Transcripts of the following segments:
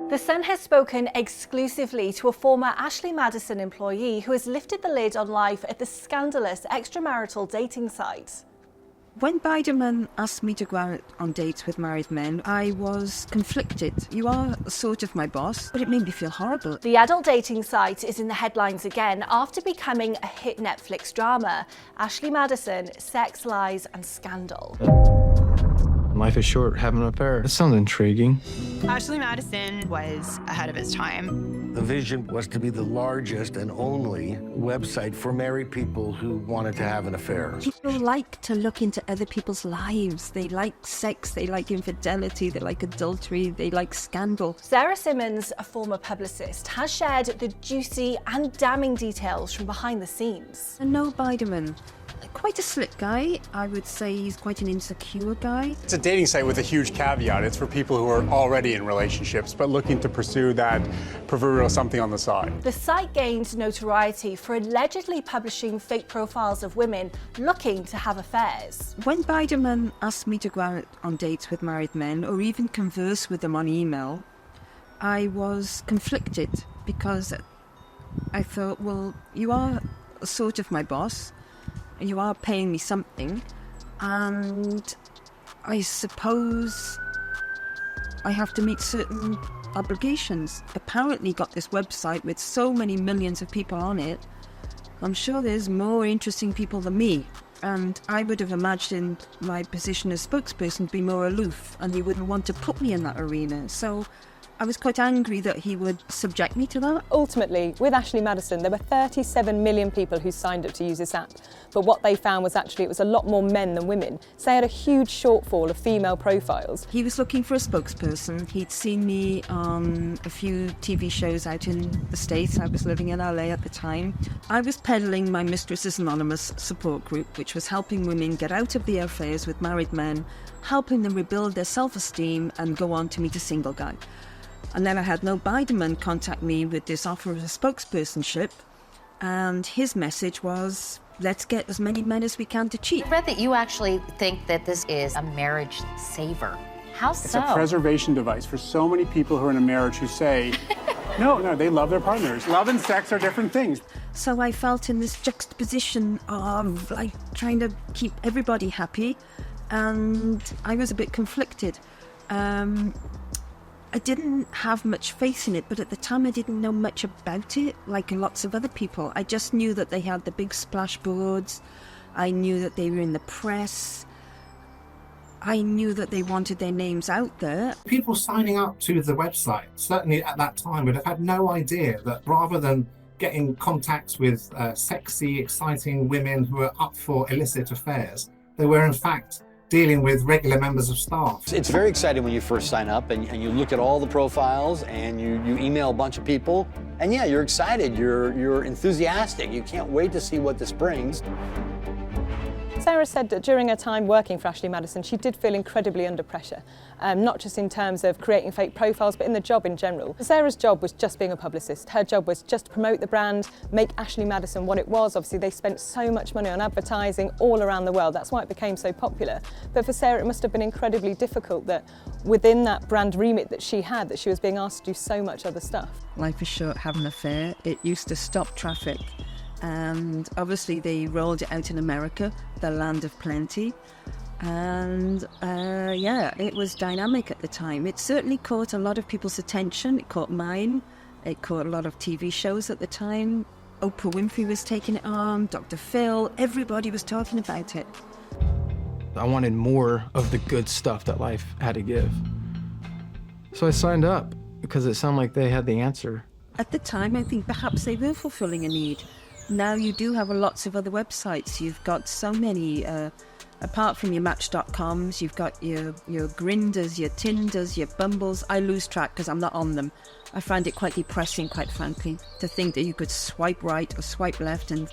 The Sun has spoken exclusively to a former Ashley Madison employee who has lifted the lid on life at the scandalous extramarital dating site. When Biderman asked me to go out on dates with married men, I was conflicted. You are sort of my boss, but it made me feel horrible. The adult dating site is in the headlines again after becoming a hit Netflix drama, Ashley Madison, Sex, Lies and Scandal. Life is short, have an affair. That sounds intriguing. Ashley Madison was ahead of its time. The vision was to be the largest and only website for married people who wanted to have an affair. People like to look into other people's lives. They like sex, they like infidelity, they like adultery, they like scandal. Sarah Symonds, a former publicist, has shared the juicy and damning details from behind the scenes. And no, Biderman. Quite a slick guy. I would say he's quite an insecure guy. It's a dating site with a huge caveat. It's for people who are already in relationships but looking to pursue that proverbial something on the side. The site gained notoriety for allegedly publishing fake profiles of women looking to have affairs. When Biderman asked me to go out on dates with married men or even converse with them on email, I was conflicted because I thought, well, you are sort of my boss. You are paying me something, and I suppose I have to meet certain obligations. Apparently got this website with so many millions of people on it. I'm sure there's more interesting people than me, and I would have imagined my position as spokesperson to be more aloof, and he wouldn't want to put me in that arena. So I was quite angry that he would subject me to that. Ultimately, with Ashley Madison, there were 37 million people who signed up to use this app. But what they found was actually it was a lot more men than women. So they had a huge shortfall of female profiles. He was looking for a spokesperson. He'd seen me on a few TV shows out in the States. I was living in LA at the time. I was peddling my Mistresses Anonymous support group, which was helping women get out of the affairs with married men, helping them rebuild their self-esteem and go on to meet a single guy. And then I had no Biderman contact me with this offer of a spokespersonship, and his message was, let's get as many men as we can to cheat. I read that you actually think that this is a marriage saver. How so? It's a preservation device for so many people who are in a marriage who say, no, they love their partners. Love and sex are different things. So I felt in this juxtaposition of like trying to keep everybody happy, and I was a bit conflicted. I didn't have much faith in it, but at the time I didn't know much about it, like lots of other people. I just knew that they had the big splash boards. I knew that they were in the press. I knew that they wanted their names out there. People signing up to the website, certainly at that time, would have had no idea that rather than getting contacts with sexy, exciting women who are up for illicit affairs, they were in fact dealing with regular members of staff. It's very exciting when you first sign up and you look at all the profiles and you email a bunch of people, and yeah, you're excited, you're enthusiastic, you can't wait to see what this brings. Sarah said that during her time working for Ashley Madison, she did feel incredibly under pressure, not just in terms of creating fake profiles, but in the job in general. Sarah's job was just being a publicist. Her job was just to promote the brand, make Ashley Madison what it was. Obviously, they spent so much money on advertising all around the world. That's why it became so popular. But for Sarah, it must have been incredibly difficult that within that brand remit that she had, that she was being asked to do so much other stuff. Life is short, have an affair. It used to stop traffic. And obviously they rolled it out in America, the land of plenty. And yeah, it was dynamic at the time. It certainly caught a lot of people's attention. It caught mine. It caught a lot of TV shows at the time. Oprah Winfrey was taking it on, Dr. Phil, everybody was talking about it. I wanted more of the good stuff that life had to give. So I signed up because it sounded like they had the answer. At the time, I think perhaps they were fulfilling a need. Now you do have lots of other websites. You've got so many, apart from your Match.coms, you've got your Grinders, your Tinders, your Bumbles. I lose track because I'm not on them. I find it quite depressing, quite frankly, to think that you could swipe right or swipe left and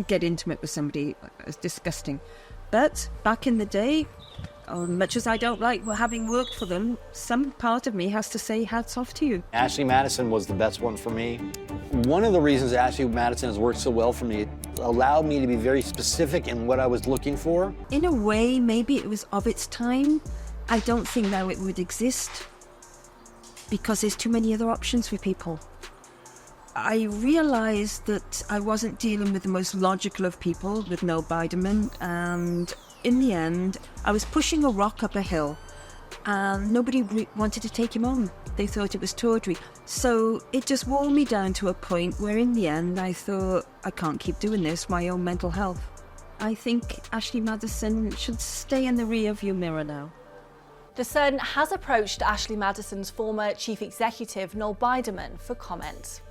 get intimate with somebody. It's disgusting. But back in the day, much as I don't like having worked for them, some part of me has to say hats off to you. Ashley Madison was the best one for me. One of the reasons Ashley Madison has worked so well for me, it allowed me to be very specific in what I was looking for. In a way, maybe it was of its time. I don't think now it would exist. because there's too many other options for people. I realised that I wasn't dealing with the most logical of people with Noel Biderman, and in the end, I was pushing a rock up a hill, and nobody wanted to take him on. They thought it was tawdry. So it just wore me down to a point where in the end I thought, I can't keep doing this, my own mental health. I think Ashley Madison should stay in the rearview mirror now. The Sun has approached Ashley Madison's former chief executive, Noel Biderman, for comment.